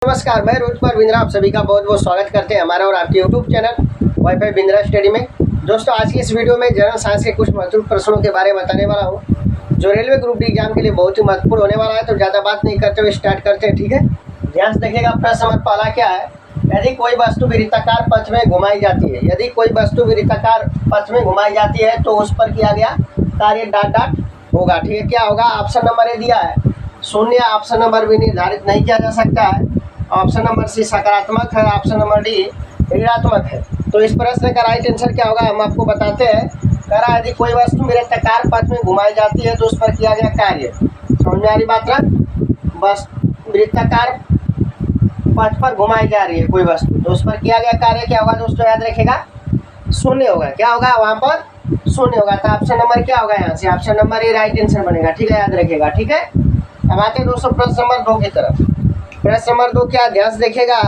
नमस्कार, मैं रोजपाल बिंद्रा आप सभी का बहुत बहुत स्वागत करते हैं हमारा और आपके YouTube channel wifi Bindra study में। दोस्तों, आज की इस वीडियो में जनरल साइंस के कुछ महत्वपूर्ण प्रश्नों के बारे में बताने वाला हूं, जो रेलवे ग्रुप डी एग्जाम के लिए बहुत ही महत्वपूर्ण होने वाला है। तो ज़्यादा बात नहीं करते हुए स्टार्ट करते हैं, ठीक है। ध्यान से देखिएगा। प्रश्न नंबर पहला क्या है? यदि कोई वस्तु वृत्ताकार पथ में घुमाई जाती है, यदि कोई वस्तु वृत्ताकार पथ में घुमाई जाती है तो उस पर किया गया कार्य डॉट डॉट होगा, ठीक है। क्या होगा? ऑप्शन नंबर ए दिया है शून्य, ऑप्शन नंबर बी निर्धारित नहीं किया जा सकता है, ऑप्शन नंबर सी सकारात्मक है, ऑप्शन नंबर डी ऋणात्मक है। तो इस प्रश्न का राइट आंसर क्या होगा हम आपको बताते हैं। कह रहा है यदि कोई वस्तु वृत्ताकार पथ में घुमाई जाती है तो उस पर किया गया कार्य, समझ में आ रही बात ना? बस वृत्ताकार पथ पर घुमाई जा रही है कोई वस्तु, तो उस पर किया गया कार्य क्या होगा दोस्तों? याद रखेगा, शून्य होगा। क्या होगा वहाँ पर? शून्य होगा। तो ऑप्शन नंबर क्या होगा यहाँ से? ऑप्शन नंबर ए राइट आंसर बनेगा, ठीक है। याद रखेगा, ठीक है। अब आते हैं दोस्तों प्रश्न नंबर 2 की तरफ। प्रश्न नंबर 2 क्या? ध्यान से देखिएगा।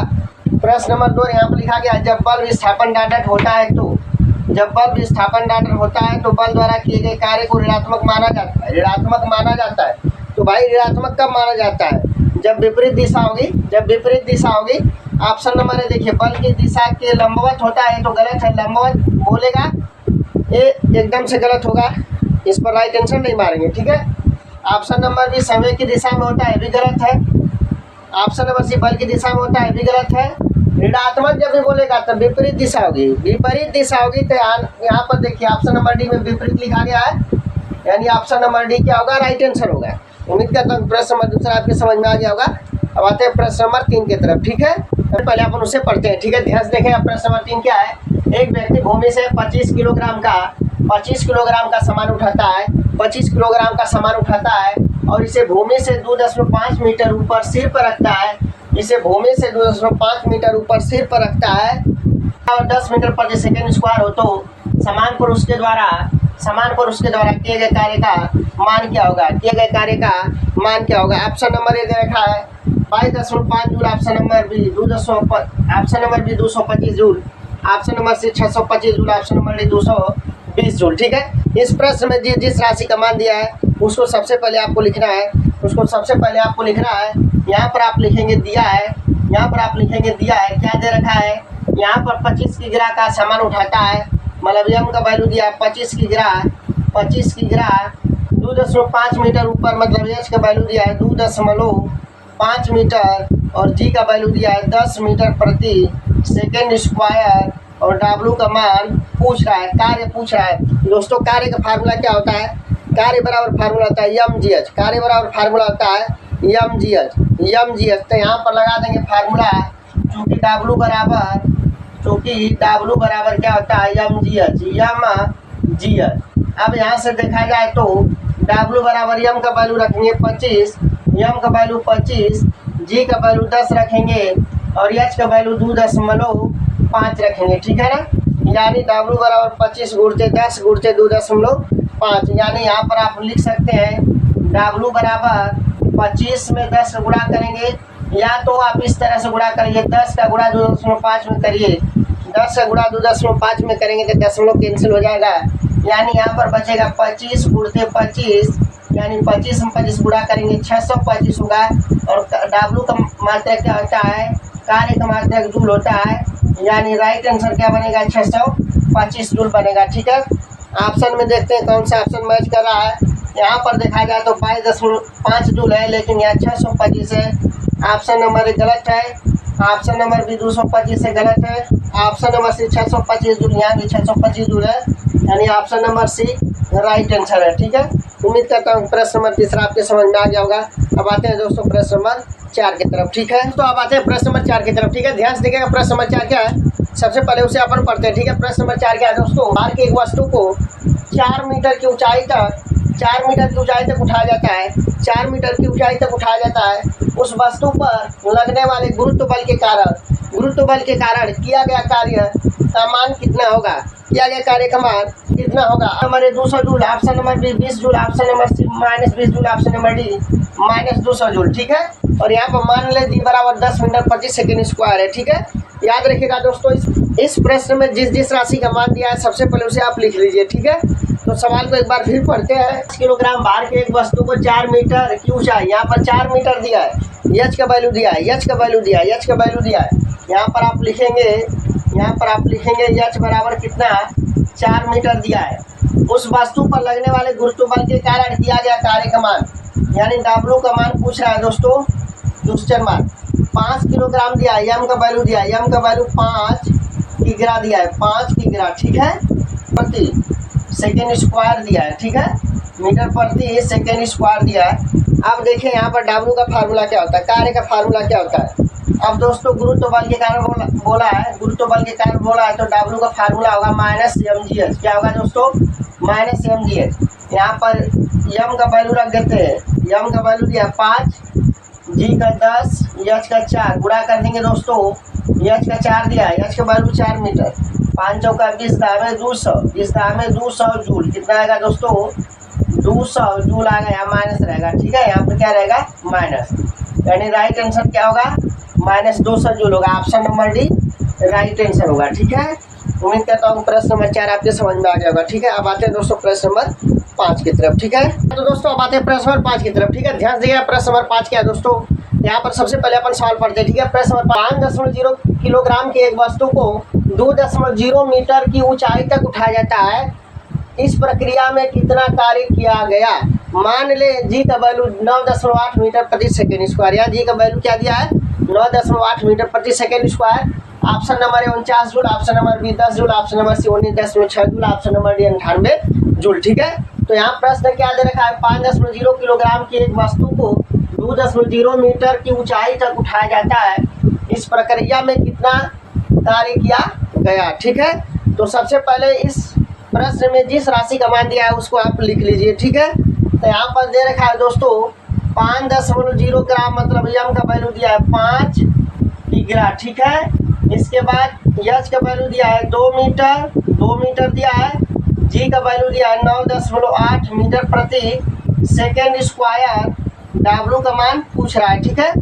प्रश्न नंबर 2 यहाँ पर लिखा गया, जब बल विस्थापन डॉट होता है तो जब बल विस्थापन डॉट होता है तो बल द्वारा किए गए कार्य को ऋणात्मक माना जाता है, ऋणात्मक माना जाता है। तो भाई ऋणात्मक कब माना जाता है? जब विपरीत दिशा होगी, जब विपरीत दिशा होगी। ऑप्शन नंबर है, देखिए, बल की दिशा के लंबवत होता है तो गलत है, लंबवत बोलेगा ये एकदम से गलत होगा, इस पर राइट आंसर नहीं मारेंगे, ठीक है। ऑप्शन नंबर बी समय की दिशा में होता है, भी गलत है। ऑप्शन नंबर सी बल की दिशा में होता है, भी गलत है। ऋणात्मक जब भी बोलेगा तब विपरीत दिशा होगी, विपरीत दिशा होगी। तो यहाँ पर देखिए ऑप्शन नंबर डी में विपरीत लिखा गया है, यानी ऑप्शन नंबर डी क्या होगा? राइट आंसर होगा। उम्मीद करता हूँ प्रश्न नंबर दूसरा आपके समझ में आ गया होगा। अब आते हैं प्रश्न नंबर 3 की तरफ, ठीक है। पहले अपन उसे पढ़ते हैं, ठीक है। ध्यान से देखें। प्रश्न नंबर 3 क्या है? एक व्यक्ति भूमि से 25 किलोग्राम का सामान उठाता है, 25 किलोग्राम का सामान उठाता है और इसे भूमि से 2.5 मीटर ऊपर सिर पर रखता है, इसे भूमि से 2.5 मीटर ऊपर सिर पर रखता है और 10 मीटर प्रति सेकेंड स्क्वायर हो तो सामान पर उसके द्वारा किए गए कार्य का मान क्या होगा? किए गए कार्य का मान क्या होगा? ऑप्शन नंबर ए दे रखा है 22.5 joule, option number B 225 joule, option number C 625 joule, option number D 220 joule, ठीक है। इस प्रश्न में जिस राशि का मान दिया है उसको सबसे पहले आपको लिखना है, यहाँ पर आप लिखेंगे दिया है, यहाँ पर आप लिखेंगे दिया है। क्या दे रखा है? यहाँ पर 25 किग्रा का सामान उठाता है, मतलब यम का वैल्यू दिया है 25 किग्रा 2.5 मीटर ऊपर, मतलब एच का वैल्यू दिया है 2.5 मीटर और जी का वैल्यू दिया है 10 मीटर प्रति सेकेंड स्क्वायर और डब्ल्यू का मान पूछ रहा है, कार्य पूछ रहा है। दोस्तों, कार्य का फार्मूला क्या होता है? कार्य बराबर फार्मूला होता है एम जी एच, कार्य बराबर फार्मूला होता है एम जी एच। तो यहाँ पर लगा देंगे फार्मूला, चूँकि डब्ल्यू बराबर क्या होता है? M G H. अब यहाँ से देखा जाए तो डब्ल्यू बराबर एम का वैल्यू रखेंगे 25, एम का वैल्यू 25, जी का वैल्यू 10 रखेंगे और एच का वैल्यू 2.5 रखेंगे, ठीक है ना। यानी डब्ल्यू बराबर 25 गुणते 10 गुणते 2.5, यानी यहाँ पर आप लिख सकते हैं डब्ल्यू बराबर 25 में 10 गुणा करेंगे, या तो आप इस तरह से गुणा करिए, 10 का गुणा 2.5 में करिए, 10 का गुणा 2.5 में करेंगे तो दशमलव कैंसिल हो जाएगा, यानी यहाँ पर बचेगा 25 गुणते 25, यानी 25 में 25 गुणा करेंगे 625 होगा। और डब्ल्यू का मात्रक क्या होता है? कार्य का मात्रक जूल होता है, यानी राइट आंसर क्या बनेगा? 625 जूल बनेगा, ठीक है। ऑप्शन में देखते हैं कौन सा ऑप्शन मैच कर रहा है। यहाँ पर देखा जाए तो 22.5 जूल है, लेकिन यहाँ 625 है। ऑप्शन नंबर ए गलत है, ऑप्शन नंबर बी 225 से गलत है, ऑप्शन नंबर सी 625 जूल, यहाँ भी 625 जूल है, यानी option number C right answer है, ठीक है। उम्मीद करता हूँ प्रश्न नंबर तीसरा आपके समझ में आ गया होगा। अब आते हैं दोस्तों प्रश्न नंबर 4 की तरफ, ठीक है। तो अब आते हैं प्रश्न नंबर 4 की तरफ, ठीक है। ध्यान से देखिएगा। प्रश्न नंबर 4 क्या है? सबसे पहले उसे अपन पढ़ते हैं, ठीक है। प्रश्न नंबर 4 क्या है दोस्तों? बाहर की एक वस्तु को 4 मीटर की ऊंचाई तक उठाया जाता है, 4 मीटर की ऊंचाई तक उठाया जाता है। उस वस्तु पर लगने वाले गुरुत्व बल के कारण किया गया कार्य का मान कितना होगा? किया गया कार्य का मान कितना होगा? Number 200 joule, option number B 20 joule, option number C -20 joule, option number D -200 joule, ठीक है। और यहाँ पर मान ले डी बराबर 10 मीटर प्रति सेकेंड स्क्वायर है, ठीक है। याद रखिएगा दोस्तों, इस प्रश्न में जिस राशि का मान दिया है सबसे पहले उसे आप लिख लीजिए, ठीक है। तो तो सवाल को एक बार फिर पढ़ते हैं। 5 किलोग्राम भार के एक वस्तु को 4 मीटर की ऊंचाई, यहाँ पर 4 मीटर दिया है, एच का वैल्यू दिया है, एच का वैल्यू दिया है, एच का वैल्यू दिया है। यहाँ पर आप लिखेंगे एच बराबर कितना, 4 मीटर दिया है। उस वस्तु पर लगने वाले गुरुत्व बल के कारण किया गया कार्य का मान, यानी डब्ल्यू का मान पूछ रहा है दोस्तों, क्वेश्चन मार्क। 5 किलोग्राम दिया है, एम का वैल्यू दिया है, एम का वैल्यू 5 किग्रा दिया है, 5 किग्रा, ठीक है, प्रति सेकेंड स्क्वायर दिया है, ठीक है, मीटर प्रति सेकेंड स्क्वायर दिया है। अब देखिए यहाँ पर डब्ल्यू का फार्मूला क्या होता है, कार्य का फार्मूला क्या होता है। अब दोस्तों गुरुत्व बल के कारण बोला है, गुरुत्व बल के कारण बोला है, तो डब्ल्यू का फार्मूला होगा माइनस एम जी एच। क्या होगा दोस्तों, माइनस एम जी एच। यहाँ पर एम का वैल्यू रख देते हैं, एम का वैल्यू दिया 5, जी का 10, एच का 4, गुणा कर देंगे दोस्तों, एच का 4 दिया है, एच का वैल्यू 4 मीटर, 5 चौका 20 दामे 200, 20 दामे 200 जूल, कितना आएगा दोस्तों, 200 जूल आएगा, यहाँ माइनस रहेगा, ठीक है, यहाँ पर क्या रहेगा, माइनस, यानी राइट आंसर क्या होगा, माइनस 200 जूल होगा। Option number D right answer होगा, ठीक है। उम्मीद करता हूँ प्रश्न नंबर 4 आपके समझ में आ गया होगा, ठीक है। अब आते हैं दोस्तों प्रश्न नंबर 5 की तरफ, ठीक है। तो दोस्तों अब आते हैं प्रश्न नंबर 5 की तरफ, ठीक है। ध्यान दीजिएगा, प्रश्न नंबर 5 क्या है दोस्तों, यहाँ पर सबसे पहले अपन सवाल पढ़ते हैं, ठीक है। प्रश्न नंबर 5.0 किलोग्राम की एक वस्तु को 2.0 मीटर की ऊंचाई तक उठाया जाता है, इस प्रक्रिया में कितना कार्य किया गया। मान ले जी का वैल्यू 9.8 मीटर प्रति सेकेंड स्क्वायर, या जी का वैल्यू क्या दिया है, 9.8 मीटर प्रति second square. Option number A 49 joule, option number B 10 joule, option number C 19.6 joule, option number D 98 joule, ठीक है। तो यहाँ प्रश्न क्या दे रखा है, 5.0 किलोग्राम की एक वस्तु को 2.0 मीटर की ऊंचाई तक उठाया जाता है, इस प्रक्रिया में कितना कार्य किया गया, ठीक है। तो सबसे पहले इस प्रश्न में जिस राशि का मान दिया है उसको आप लिख लीजिए, ठीक है। तो यहाँ पर दे रखा है दोस्तों 5.0 ग्राम, मतलब एम का वैल्यू दिया है 5 किग्रा, ठीक है। इसके बाद एच का वैल्यू दिया है 2 मीटर दिया है, जी का वैल्यू दिया है 9.8 मीटर प्रति सेकेंड स्क्वायर, डब्ल्यू का मान पूछ रहा है, ठीक है।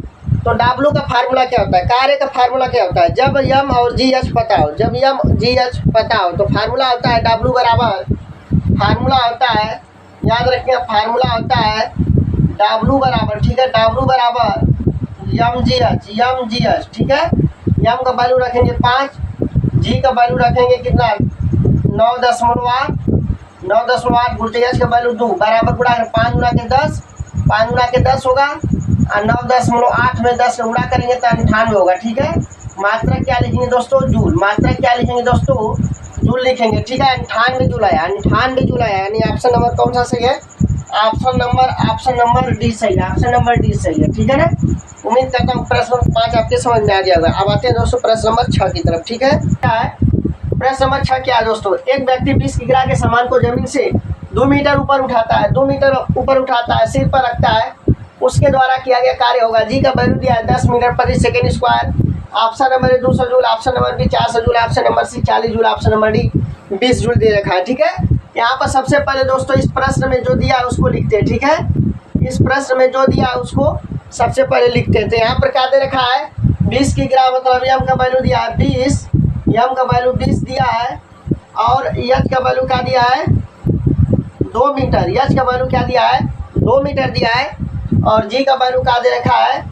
तो डब्ल्यू का फार्मूला क्या होता है, कार्य का फार्मूला क्या होता है, जब एम और जी एच पता हो, जब एम जी एच पता हो तो फार्मूला होता है डब्ल्यू बराबर, फार्मूला होता है, याद रखिए, फार्मूला होता है डब्ल्यू बराबर, ठीक है, डब्ल्यू बराबर एम जी एच, ठीक है। एम का वैल्यू रखेंगे 5, जी का वैल्यू रखेंगे कितना 9.8 गुणा एच का वैल्यू 2 बराबर गुणा 5 गुणा के 10, 5 गुणा के 10 होगा, और 9.8 में 10 गुणा करेंगे तो 98 होगा, ठीक है। मात्रा क्या लिखेंगे दोस्तों, जूल, मात्रा क्या लिखेंगे दोस्तों, जूल लिखेंगे, ठीक है। 98 जूल आया, 98 जूल आया, यानी ऑप्शन नंबर कौन सा सही है, ऑप्शन नंबर डी सही है, ऑप्शन नंबर डी सही है, ठीक है ना। उम्मीद करता हूँ प्रश्न नंबर 5 आपके समझ में आ गया होगा। अब आते हैं दोस्तों प्रश्न नंबर 6 की तरफ, ठीक है। क्या है प्रश्न नंबर 6 क्या है दोस्तों, एक व्यक्ति 20 किग्रा के सामान को जमीन से 2 मीटर ऊपर उठाता है, 2 मीटर ऊपर उठाता है, सिर पर रखता है, उसके द्वारा किया गया कार्य होगा। जी का वैल्यू दिया है 10 मीटर प्रति second square, option number A 200 joule, option number B 400 joule, option number C 40 joule, option number D 20 joule दे रखा है, ठीक है। यहाँ पर सबसे पहले दोस्तों इस प्रश्न में जो दिया है उसको लिखते हैं, ठीक है। इस प्रश्न में जो दिया है उसको सबसे पहले लिखते हैं। तो यहाँ पर क्या दे रखा है, 20 किग्रा, मतलब एम का वैल्यू दिया है 20, एम का वैल्यू 20 दिया है, और एच का वैल्यू क्या दिया है 2 मीटर, एच का वैल्यू क्या दिया है 2 मीटर दिया है, और जी का वैल्यू क्या दे रखा है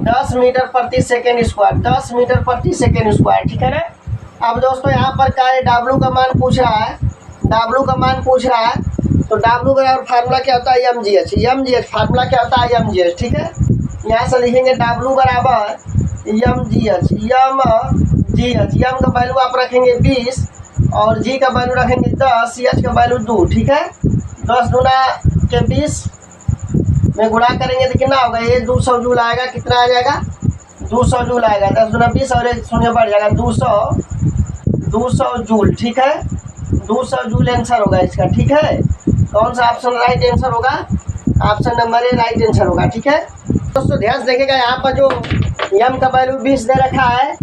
10 मीटर प्रति सेकेंड स्क्वायर, 10 मीटर प्रति सेकेंड स्क्वायर, ठीक है ना। अब दोस्तों यहाँ पर क्या है, डब्ल्यू का मान पूछ रहा है, डब्ल्यू का मान पूछ रहा है, तो डब्ल्यू बराबर फार्मूला क्या होता है एम जी एच, फार्मूला क्या होता है एम जी एच, ठीक है। यहाँ से लिखेंगे डब्ल्यू बराबर एम जी एच, एम का वैल्यू आप रखेंगे 20, और जी का वैल्यू रखेंगे 10, एच का वैल्यू 2, ठीक है। 10 गुना के 20 में गुणा करेंगे तो कितना होगा, ये 200 जूल आएगा, कितना आ जाएगा 200 जूल आएगा, 10 गुना 20 और 1 शून्य बढ़ जाएगा 200 जूल, ठीक है। 200 जूल आंसर होगा इसका, ठीक है। कौन सा ऑप्शन राइट आंसर होगा, ऑप्शन नंबर ए राइट आंसर होगा, ठीक है। दोस्तों ध्यान से देखिएगा, यहाँ पर जो एम का वैल्यू 20 दे रखा है,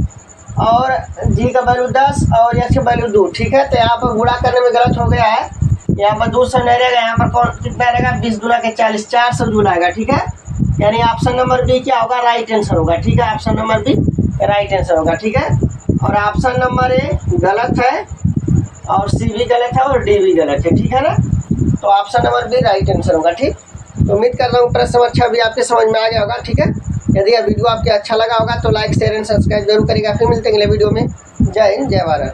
और जी का वैल्यू 10 और एच का वैल्यू 2, ठीक है। तो यहाँ पर गुणा करने में गलत हो गया है, यहाँ पर 200 नहीं रहेगा, यहाँ पर कौन कितना रहेगा 20 गुना के 40, 400 जूल आएगा, ठीक है। यानी ऑप्शन नंबर बी क्या होगा, राइट आंसर होगा, ठीक है। Option number B right answer होगा, ठीक है। और ऑप्शन नंबर ए गलत है, और सी भी गलत है, और डी भी गलत है, ठीक है ना। तो option number B right answer होगा। ठीक, तो उम्मीद कर रहा हूँ प्रश्न नंबर 6 भी आपके समझ में आ गया होगा। ठीक है, यदि यह वीडियो आपके अच्छा लगा होगा तो लाइक शेयर एंड सब्सक्राइब जरूर करेगा। फिर मिलते हैं अगले वीडियो में। जय हिंद, जय भारत।